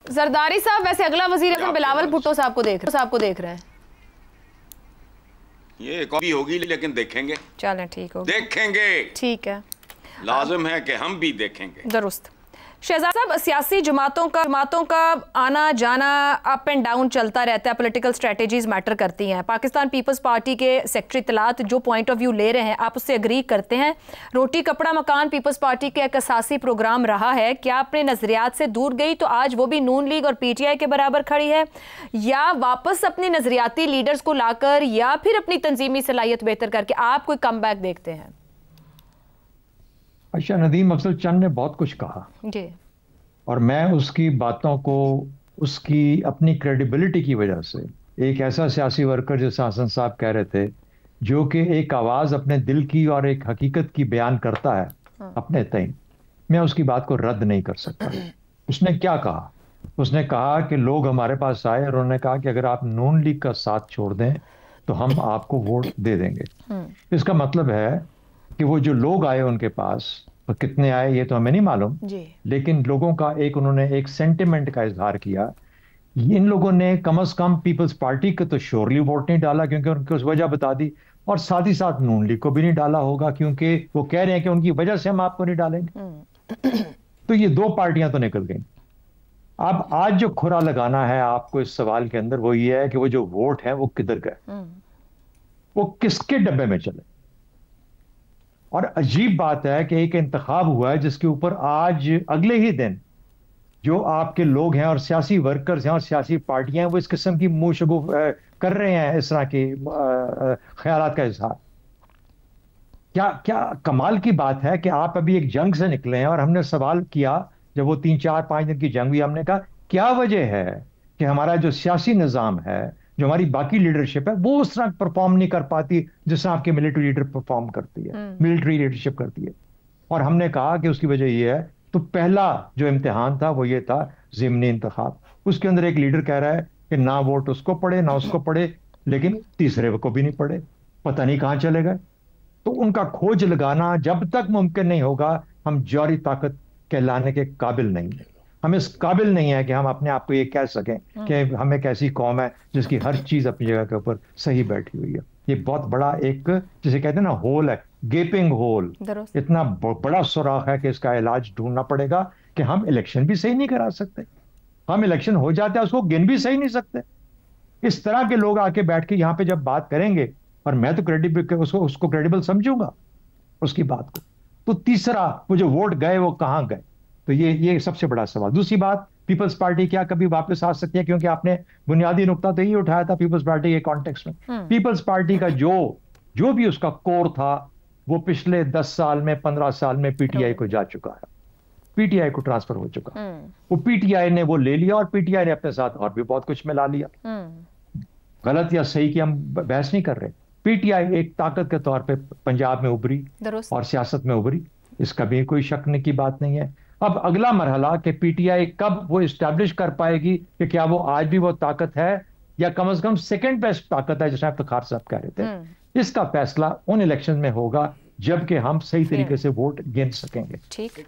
जरदारी साहब, वैसे अगला वजीर अजम बिलावल भुट्टो साहब को देख रहे हैं। ये कॉपी होगी लेकिन देखेंगे। चलें, ठीक हो, देखेंगे, ठीक है, लाजिम है कि हम भी देखेंगे। दुरुस्त। शहजाद साहब, सियासी जमातों का आना जाना, अप एंड डाउन चलता रहता है, पॉलिटिकल स्ट्रेटजीज मैटर करती हैं। पाकिस्तान पीपल्स पार्टी के सेक्रेटरी इत्तलात जो पॉइंट ऑफ व्यू ले रहे हैं, आप उससे एग्री करते हैं? रोटी कपड़ा मकान पीपल्स पार्टी का एक असासी प्रोग्राम रहा है, क्या अपने नजरियात से दूर गई तो आज वो भी नून लीग और पीटीआई के बराबर खड़ी है, या वापस अपनी नजरियाती लीडर्स को लाकर या फिर अपनी तंजीमी सलाहियत बेहतर करके आप कोई कम बैक देखते हैं? अच्छा, नदीम अफजल चंद ने बहुत कुछ कहा जी, और मैं उसकी बातों को उसकी अपनी क्रेडिबिलिटी की वजह से, एक ऐसा सियासी वर्कर जैसे हसन साहब कह रहे थे जो कि एक आवाज अपने दिल की और एक हकीकत की बयान करता है अपने तय, मैं उसकी बात को रद्द नहीं कर सकता। उसने क्या कहा? उसने कहा कि लोग हमारे पास आए और उन्होंने कहा कि अगर आप नून लीग का साथ छोड़ दें तो हम आपको वोट दे देंगे। इसका मतलब है कि वो जो लोग आए उनके पास, तो कितने आए ये तो हमें नहीं मालूम, लेकिन लोगों का एक उन्होंने एक सेंटिमेंट का इजहार किया। इन लोगों ने कम से कम पीपल्स पार्टी को तो श्योरली वोट नहीं डाला क्योंकि उनकी उस वजह बता दी, और साथ ही साथ नून लीग को भी नहीं डाला होगा क्योंकि वो कह रहे हैं कि उनकी वजह से हम आपको नहीं डालेंगे। तो ये दो पार्टियां तो निकल गई। अब आज जो खुरा लगाना है आपको इस सवाल के अंदर वो ये है कि वो जो वोट है वो किधर गए, वो किसके डब्बे में चले। और अजीब बात है कि एक इंतखाब हुआ है जिसके ऊपर आज अगले ही दिन जो आपके लोग हैं और सियासी वर्कर्स हैं और सियासी पार्टियां हैं वो इस किस्म की मुंहशगु कर रहे हैं, इस तरह के ख्यालात का इजहार। क्या क्या कमाल की बात है कि आप अभी एक जंग से निकले हैं और हमने सवाल किया जब वो 3-4-5 दिन की जंग हुई, हमने कहा क्या वजह है कि हमारा जो सियासी निज़ाम है, जो हमारी बाकी लीडरशिप है, वो उस तरह परफॉर्म नहीं कर पाती जिस तरह आपकी मिलिट्री लीडर परफॉर्म करती है, मिलिट्री लीडरशिप करती है। और हमने कहा कि उसकी वजह ये है, तो पहला जो इम्तिहान था वो ये था ज़िमनी इंतखाब। उसके अंदर एक लीडर कह रहा है कि ना वोट उसको पड़े ना उसको पड़े, लेकिन तीसरे को भी नहीं पड़े, पता नहीं कहां चले गए। तो उनका खोज लगाना जब तक मुमकिन नहीं होगा, हम जौहरी ताकत कहलाने के काबिल नहीं है। हम इस काबिल नहीं है कि हम अपने आप को ये कह सकें कि हम एक ऐसी कौम है जिसकी हर चीज अपनी जगह के ऊपर सही बैठी हुई है। ये बहुत बड़ा एक, जिसे कहते हैं ना, होल है, गेपिंग होल, इतना बड़ा सुराख है कि इसका इलाज ढूंढना पड़ेगा कि हम इलेक्शन भी सही नहीं करा सकते, हम इलेक्शन हो जाते हैं उसको गिन भी सही नहीं सकते। इस तरह के लोग आके बैठ के यहाँ पे जब बात करेंगे, और मैं तो क्रेडिबल उसको क्रेडिबल समझूंगा उसकी बात को। तो तीसरा, वो जो वोट गए वो कहाँ गए, तो ये सबसे बड़ा सवाल। दूसरी बात, पीपल्स पार्टी क्या कभी वापस आ सकती है? क्योंकि आपने बुनियादी नुकता तो यही उठाया था पीपल्स पार्टी के कॉन्टेक्स्ट में। पीपल्स पार्टी का जो भी उसका कोर था वो पिछले 10 साल में 15 साल में पीटीआई को जा चुका है, पीटीआई को ट्रांसफर हो चुका है। वो पीटीआई ने वो ले लिया और पीटीआई ने अपने साथ और भी बहुत कुछ मिला लिया। गलत या सही की हम बहस नहीं कर रहे। पीटीआई एक ताकत के तौर पे पंजाब में उभरी और सियासत में उभरी, इसका भी कोई शक की बात नहीं है। अब अगला मरहला कि पीटीआई कब वो इस्टेब्लिश कर पाएगी कि क्या वो आज भी वो ताकत है या कम से कम सेकंड बेस्ट ताकत है, जैसे इफ्तिखार साहब कह रहे थे। इसका फैसला उन इलेक्शन में होगा जबकि हम सही तरीके से वोट गिन सकेंगे। ठीक,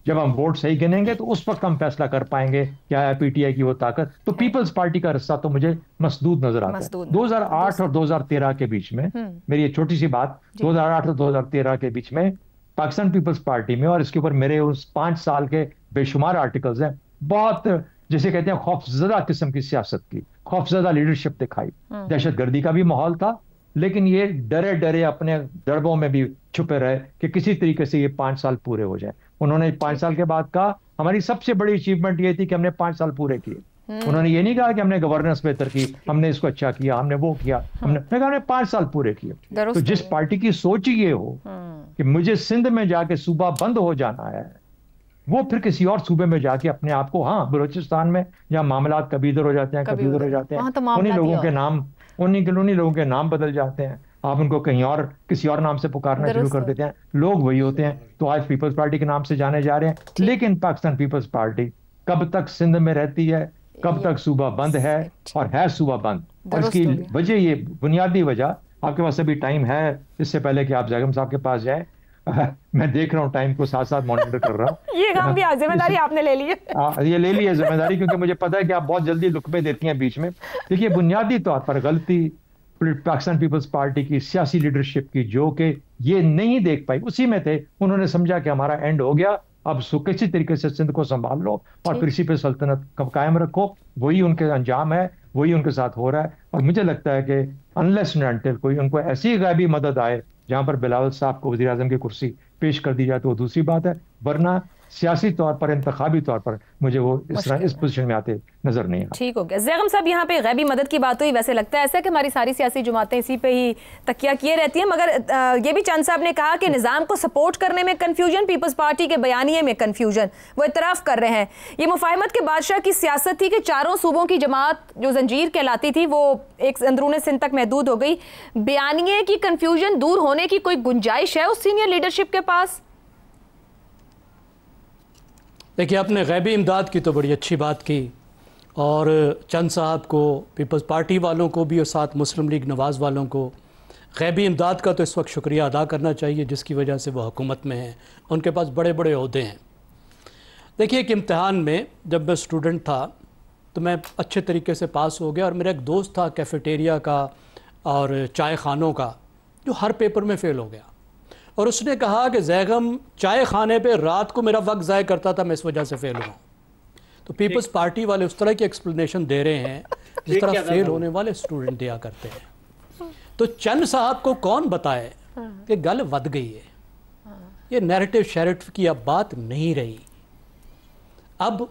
जब हम वोट सही गिनेंगे तो उस वक्त हम फैसला कर पाएंगे क्या है पीटीआई की वो ताकत। तो पीपल्स पार्टी का रास्ता तो मुझे मसदूद नजर आता है। 2008 और 2013 के बीच में, मेरी ये छोटी सी बात, 2008 और 2013 के बीच में पाकिस्तान पीपल्स पार्टी में, और इसके ऊपर मेरे उस 5 साल के बेशुमार आर्टिकल्स हैं, बहुत जिसे कहते हैं खौफजदा किस्म की सियासत की, खौफजदा लीडरशिप दिखाई। दहशतगर्दी का भी माहौल था, लेकिन ये डरे डरे अपने दड़बों में भी छुपे रहे कि किसी तरीके से ये 5 साल पूरे हो जाए। उन्होंने 5 साल के बाद कहा हमारी सबसे बड़ी अचीवमेंट ये थी कि हमने 5 साल पूरे किए। उन्होंने ये नहीं कहा कि हमने गवर्नेंस बेहतर की, हमने इसको अच्छा किया, हमने वो किया, हमने 5 साल पूरे किए। तो जिस पार्टी की सोच ये हो कि मुझे सिंध में जाके सूबा बंद हो जाना है, वो फिर किसी और सूबे में जाके अपने आप को, हाँ बलूचिस्तान में जहाँ मामलात कभी इधर हो जाते हैं कभी उधर हो जाते हैं, उन्हीं लोगों के नाम बदल जाते हैं, आप उनको कहीं और किसी और नाम से पुकारना शुरू कर देते हैं, लोग वही होते हैं। तो आज पीपल्स पार्टी के नाम से जाने जा रहे हैं, लेकिन पाकिस्तान पीपल्स पार्टी कब तक सिंध में रहती है, कब तक सूबा बंद है, और है सूबा बंद। और इसकी वजह, ये बुनियादी वजह, आपके पास अभी टाइम है इससे पहले कि आप जैगम साहब के पास जाएं, मैं देख रहा हूँ टाइम को, साथ साथ मॉनिटर कर रहा हूँ। ये काम भी जिम्मेदारी आपने ले ली है। ये ले ली है जिम्मेदारी, क्योंकि मुझे पता है कि आप बहुत जल्दी लुकमे देती हैं बीच में। देखिए, बुनियादी तौर पर गलती पाकिस्तान पीपल्स पार्टी की सियासी लीडरशिप की, जो कि ये नहीं देख पाई, उसी में थे। उन्होंने समझा कि हमारा एंड हो गया, अब किसी तरीके से सिंध को संभाल लो और फिर इसी पे सल्तनत कायम रखो। वही उनके अंजाम है, वही उनके साथ हो रहा है। और मुझे लगता है कि अनलेस एंड अनटिल कोई उनको ऐसी गैबी मदद आए जहां पर बिलावल साहब को वज़ीर आज़म की कुर्सी पेश कर दी जाए तो वो दूसरी बात है, वरना सियासी तौर पर, इंतखाबी तौर पर मुझे वो इस पोजीशन में आते नजर नहीं आता। ठीक हो गया। ज़ैगम साहब, यहाँ पे गैबी मदद की बात हुई, वैसे लगता है ऐसा कि हमारी सारी सियासी जमातें इसी पे ही तकिया किए रहती हैं, मगर ये भी चंद साहब ने कहा कि निज़ाम को सपोर्ट करने में कन्फ्यूजन, पीपल्स पार्टी के बयानिए में कन्फ्यूजन, वो इतराफ़ कर रहे हैं। ये मुफाहमत के बादशाह की सियासत थी कि चारों सूबों की जमात जो जंजीर कहलाती थी वो एक अंदरूनी सिंध तक महदूद हो गई। बयानिए की कन्फ्यूजन दूर होने की कोई गुंजाइश है उस सीनियर लीडरशिप के पास? देखिए, आपने गैबी इमदाद की तो बड़ी अच्छी बात की, और चंद साहब को, पीपल्स पार्टी वालों को भी और साथ मुस्लिम लीग नवाज़ वालों को गैबी इमदाद का तो इस वक्त शुक्रिया अदा करना चाहिए, जिसकी वजह से वो हुकूमत में हैं, उनके पास बड़े बड़े ओहदे हैं। देखिए, एक इम्तिहान में जब मैं स्टूडेंट था तो मैं अच्छे तरीके से पास हो गया, और मेरा एक दोस्त था कैफेटेरिया का और चाय खानों का, जो हर पेपर में फ़ेल हो गया। और उसने कहा कि ज़ैगम चाय खाने पे रात को मेरा वक्त ज़ाय करता था, मैं इस वजह से फ़ेल हुआ। तो पीपल्स पार्टी वाले उस तरह की एक्सप्लेनेशन दे रहे हैं जिस तरह फेल होने वाले स्टूडेंट दिया करते हैं। तो चंद साहब को कौन बताए कि गल वध गई है, ये नैरेटिव शैरेटिव की अब बात नहीं रही। अब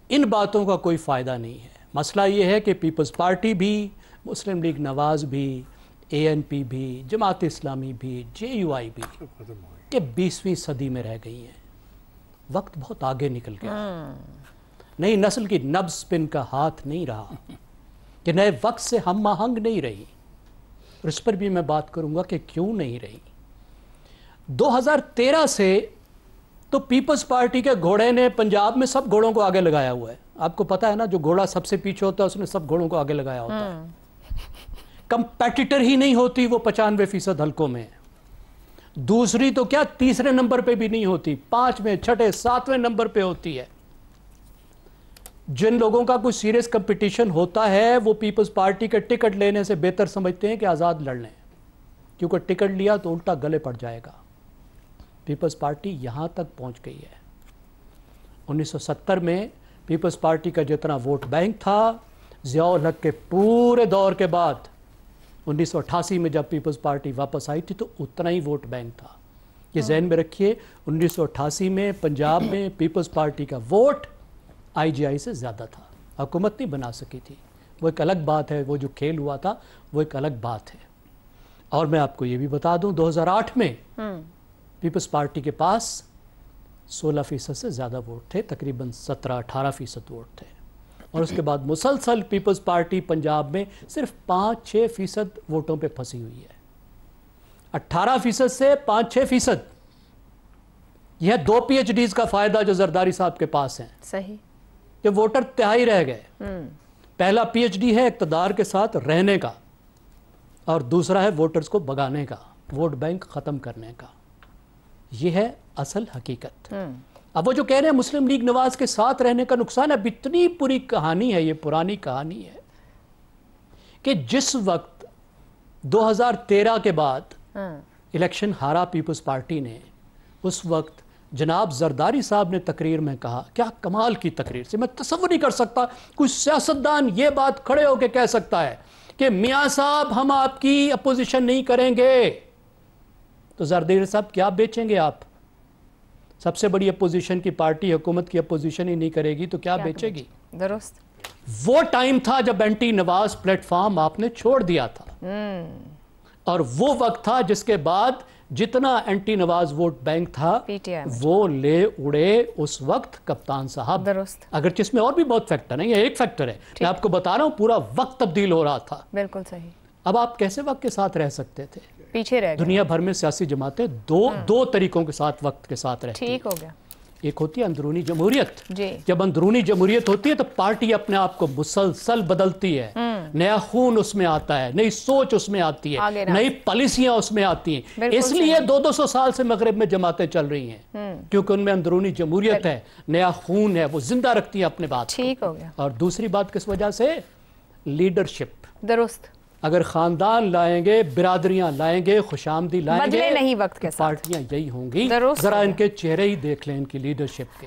इन बातों का कोई फ़ायदा नहीं है। मसला ये है कि पीपल्स पार्टी भी, मुस्लिम लीग नवाज़ भी, ANP भी, जमात इस्लामी भी, JUI भी, कि 20वीं सदी में रह गई हैं। वक्त बहुत आगे निकल गया। नई नस्ल की नब्ज़ पे इनका हाथ नहीं रहा, कि नए वक्त से हम आहंग नहीं रही। और इस पर भी मैं बात करूंगा कि क्यों नहीं रही। 2013 से तो पीपल्स पार्टी के घोड़े ने पंजाब में सब घोड़ों को आगे लगाया हुआ है। आपको पता है ना, जो घोड़ा सबसे पीछे होता है उसने सब घोड़ों को आगे लगाया होता है। कंपेटिटर ही नहीं होती वो 95% हलकों में। दूसरी तो क्या, तीसरे नंबर पे भी नहीं होती, 5वें, 6ठे, 7वें नंबर पे होती है। जिन लोगों का कोई सीरियस कंपटीशन होता है वो पीपल्स पार्टी के टिकट लेने से बेहतर समझते हैं कि आज़ाद लड़ लें, क्योंकि टिकट लिया तो उल्टा गले पड़ जाएगा। पीपल्स पार्टी यहाँ तक पहुँच गई है। 1970 में पीपल्स पार्टी का जितना वोट बैंक था, ज़ियाउल हक के पूरे दौर के बाद 1988 में जब पीपल्स पार्टी वापस आई थी तो उतना ही वोट बैंक था। ये ज़हन में रखिए, 1988 में पंजाब में पीपल्स पार्टी का वोट IGI से ज़्यादा था। हुकूमत नहीं बना सकी थी, वो एक अलग बात है। वो जो खेल हुआ था वो एक अलग बात है। और मैं आपको ये भी बता दूं, 2008 में पीपल्स पार्टी के पास 16% से ज़्यादा वोट थे, तकरीबन 17-18% वोट थे। और उसके बाद मुसलसल पीपल्स पार्टी पंजाब में सिर्फ 5-6% वोटों पे फंसी हुई है। 18% से 5-6%, यह 2 PhDs का फायदा जो जरदारी साहब के पास है। सही, कि वोटर तिहाई रह गए। पहला PhD है इक़्तिदार के साथ रहने का, और दूसरा है वोटर्स को भगाने का, वोट बैंक ख़त्म करने का। यह है असल हकीकत। अब वो जो कह रहे हैं मुस्लिम लीग नवाज के साथ रहने का नुकसान है, इतनी पूरी कहानी है, ये पुरानी कहानी है कि जिस वक्त 2013 के बाद इलेक्शन हारा पीपल्स पार्टी ने, उस वक्त जनाब जरदारी साहब ने तकरीर में कहा, क्या कमाल की तकरीर से, मैं तसव्वुर नहीं कर सकता कोई सियासतदान ये बात खड़े होकर कह सकता है कि मियाँ साहब हम आपकी अपोजिशन नहीं करेंगे। तो जरदारी साहब क्या बेचेंगे आप? सबसे बड़ी अपोजिशन की पार्टी हुकूमत की अपोजिशन ही नहीं करेगी तो क्या बेचेगी? दुरुस्त। वो टाइम था जब एंटी नवाज प्लेटफॉर्म आपने छोड़ दिया था, और वो वक्त था जिसके बाद जितना एंटी नवाज वोट बैंक था वो ले उड़े उस वक्त कप्तान साहब। दुरुस्त। अगर जिसमें और भी बहुत फैक्टर है, ये एक फैक्टर है, मैं आपको बता रहा हूँ, पूरा वक्त तब्दील हो रहा था। बिल्कुल सही। अब आप कैसे वक्त के साथ रह सकते थे? पीछे रह गए। दुनिया भर में सियासी जमातें दो तरीकों के साथ वक्त के साथ रहती हैं। ठीक हो गया। एक होती है अंदरूनी जमहूरियत। जी। जब अंदरूनी जमहूरियत होती है तो पार्टी अपने आप को मुसलसल बदलती है, नया खून उसमें आता है, नई सोच उसमें आती है, नई पॉलिसियां उसमें आती हैं। इसलिए 200 साल से मगरब में जमातें चल रही हैं, क्योंकि उनमें अंदरूनी जमहूरियत है, नया खून है, वो जिंदा रखती है अपने बात। ठीक हो गया। और दूसरी बात किस वजह से? लीडरशिप। दुरुस्त। अगर खानदान लाएंगे, बिरादरियां लाएंगे, खुशामदी लाएंगे, बदले नहीं वक्त के साथ पार्टियां यही होंगी। दुरुस्त जरा हो गया। इनके चेहरे ही देख लें, इनकी लीडरशिप के।